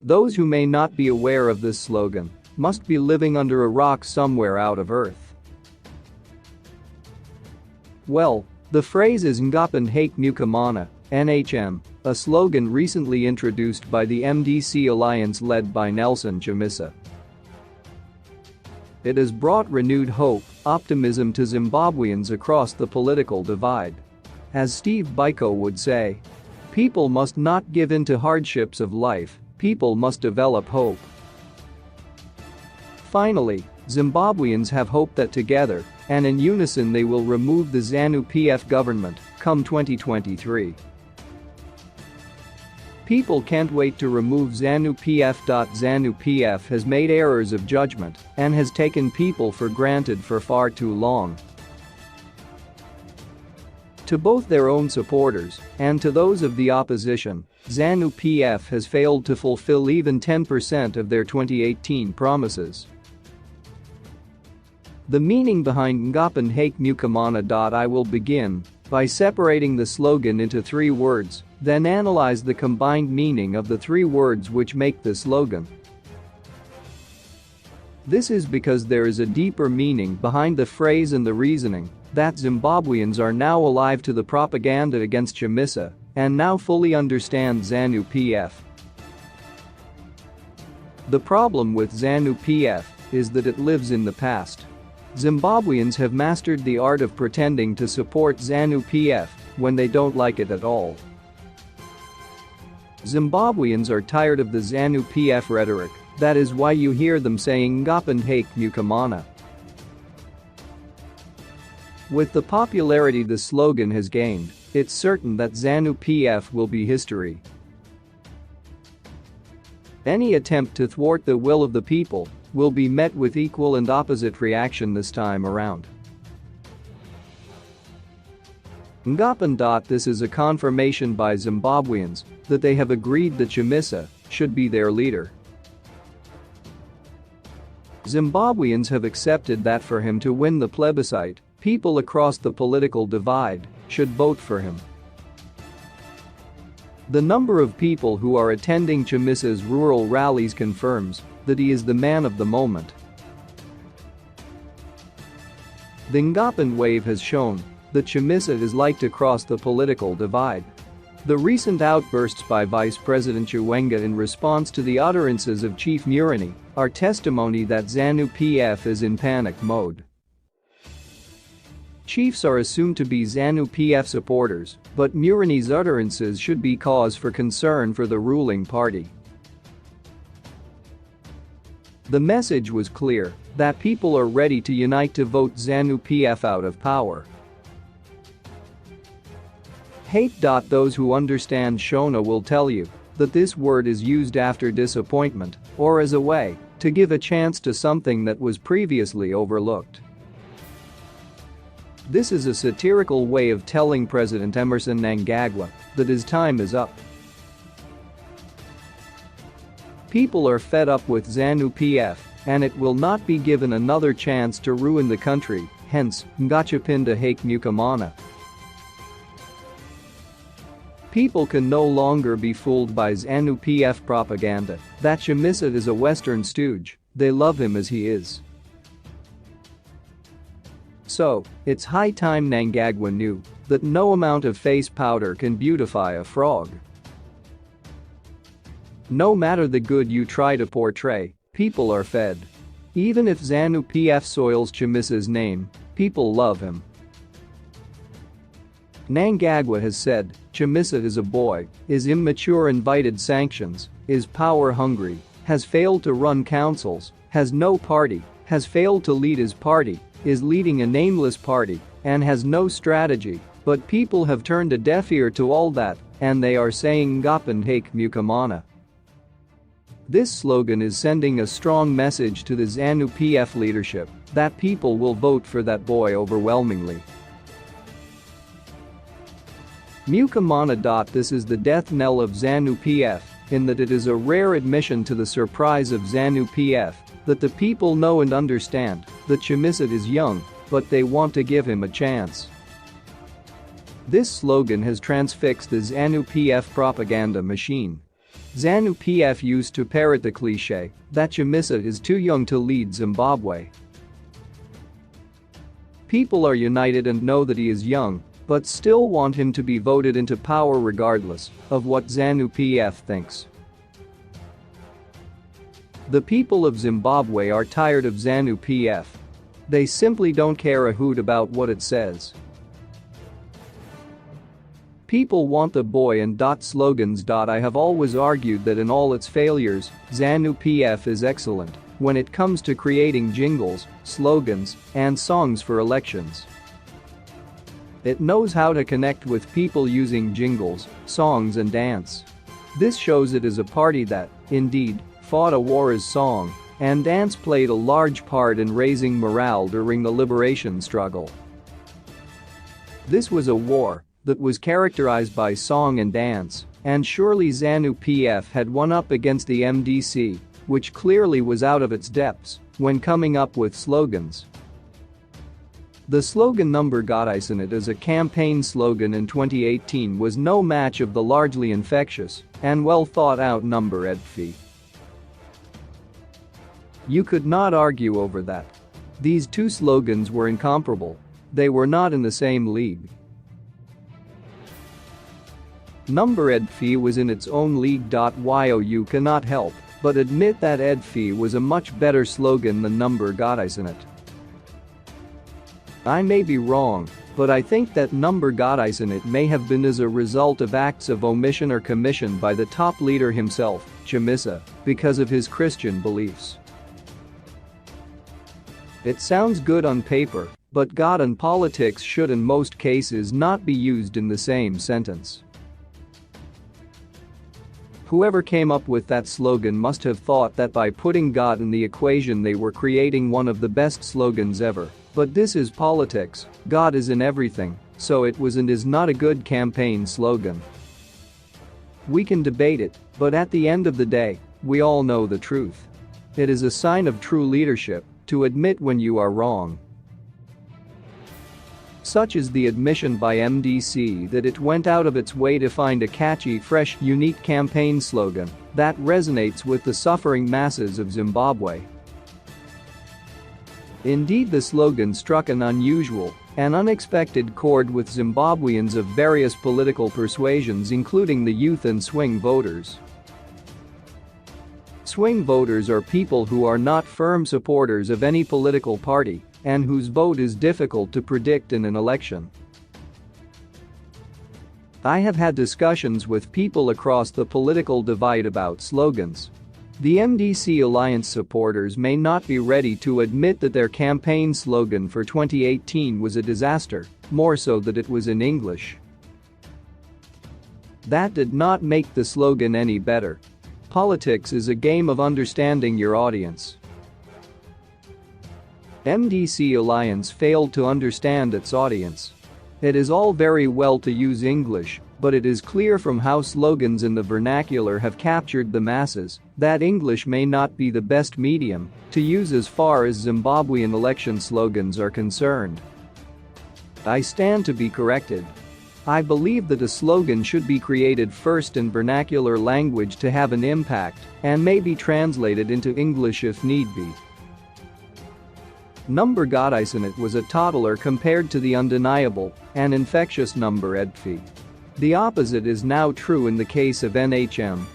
Those who may not be aware of this slogan must be living under a rock somewhere out of earth. Well, the phrase is Ngaapinde hake NHM, a slogan recently introduced by the MDC alliance led by Nelson Chamisa. It has brought renewed hope, optimism to Zimbabweans across the political divide. As Steve Biko would say, people must not give in to hardships of life, people must develop hope. Finally, Zimbabweans have hope that together and in unison they will remove the Zanu PF government come 2023. People can't wait to remove Zanu PF. Zanu PF has made errors of judgment and has taken people for granted for far too long. To both their own supporters and to those of the opposition, Zanu PF has failed to fulfill even 10% of their 2018 promises. The meaning behind Ngaapinde hake I will begin by separating the slogan into three words, then analyze the combined meaning of the three words which make the slogan. This is because there is a deeper meaning behind the phrase and the reasoning that Zimbabweans are now alive to the propaganda against Chamisa and now fully understand Zanu PF. The problem with Zanu PF is that it lives in the past. Zimbabweans have mastered the art of pretending to support Zanu PF when they don't like it at all. Zimbabweans are tired of the Zanu PF rhetoric, that is why you hear them saying Ngaapinde hake. With the popularity the slogan has gained, it's certain that Zanu PF will be history. Any attempt to thwart the will of the people will be met with equal and opposite reaction this time around. Ngaapinde. This is a confirmation by Zimbabweans that they have agreed that Chamisa should be their leader. Zimbabweans have accepted that for him to win the plebiscite, people across the political divide should vote for him. The number of people who are attending Chamisa's rural rallies confirms that he is the man of the moment. The Ngaapinde wave has shown that Chamisa is liked across the political divide. The recent outbursts by Vice President Chiwenga in response to the utterances of Chief Murani are testimony that Zanu PF is in panic mode. Chiefs are assumed to be Zanu PF supporters, but Murani's utterances should be cause for concern for the ruling party. The message was clear that people are ready to unite to vote Zanu PF out of power. Hate. Those who understand Shona will tell you that this word is used after disappointment or as a way to give a chance to something that was previously overlooked. This is a satirical way of telling President Emmerson Mnangagwa that his time is up. People are fed up with Zanu PF and it will not be given another chance to ruin the country, hence, Ngaapinde hake. People can no longer be fooled by Zanu PF propaganda that Chamisa is a Western stooge, they love him as he is. So, it's high time Mnangagwa knew that no amount of face powder can beautify a frog. No matter the good you try to portray, people are fed. Even if Zanu PF soils Chamisa's name, people love him. Mnangagwa has said, Chamisa is a boy, is immature, invited sanctions, is power hungry, has failed to run councils, has no party, has failed to lead his party, is leading a nameless party, and has no strategy, but people have turned a deaf ear to all that, and they are saying Ngaapinde hake. This slogan is sending a strong message to the Zanu PF leadership that people will vote for that boy overwhelmingly. This is the death knell of Zanu PF, in that it is a rare admission to the surprise of Zanu PF that the people know and understand that Chamisa is young, but they want to give him a chance. This slogan has transfixed the Zanu PF propaganda machine. Zanu PF used to parrot the cliché that Chamisa is too young to lead Zimbabwe. People are united and know that he is young, but still want him to be voted into power regardless of what Zanu PF thinks. The people of Zimbabwe are tired of Zanu PF. They simply don't care a hoot about what it says. People want the boy and slogans. I have always argued that in all its failures, Zanu PF is excellent when it comes to creating jingles, slogans, and songs for elections. It knows how to connect with people using jingles, songs and dance. This shows it is a party that, indeed, fought a war as song and dance played a large part in raising morale during the liberation struggle. This was a war that was characterized by song and dance, and surely Zanu PF had one up against the MDC, which clearly was out of its depths when coming up with slogans. The slogan Mnangagwa as a campaign slogan in 2018 was no match of the largely infectious and well thought out Mnangagwa. You could not argue over that. These two slogans were incomparable. They were not in the same league. Mnangagwa was in its own league. You cannot help but admit that Edfi was a much better slogan than Mnangagwa. I may be wrong, but I think that Mnangagwa may have been as a result of acts of omission or commission by the top leader himself, Chamisa, because of his Christian beliefs. It sounds good on paper, but God and politics should in most cases not be used in the same sentence. Whoever came up with that slogan must have thought that by putting God in the equation they were creating one of the best slogans ever. But this is politics, God is in everything, so it was and is not a good campaign slogan. We can debate it, but at the end of the day, we all know the truth. It is a sign of true leadership to admit when you are wrong. Such is the admission by MDC that it went out of its way to find a catchy, fresh, unique campaign slogan that resonates with the suffering masses of Zimbabwe. Indeed, the slogan struck an unusual and unexpected chord with Zimbabweans of various political persuasions, including the youth and swing voters. Swing voters are people who are not firm supporters of any political party and whose vote is difficult to predict in an election. I have had discussions with people across the political divide about slogans. The MDC Alliance supporters may not be ready to admit that their campaign slogan for 2018 was a disaster, more so that it was in English. That did not make the slogan any better. Politics is a game of understanding your audience. MDC Alliance failed to understand its audience. It is all very well to use English, but it is clear from how slogans in the vernacular have captured the masses that English may not be the best medium to use as far as Zimbabwean election slogans are concerned. I stand to be corrected. I believe that a slogan should be created first in vernacular language to have an impact and may be translated into English if need be. Mnangagwa was a toddler compared to the undeniable and infectious Mnangagwa. The opposite is now true in the case of NHM,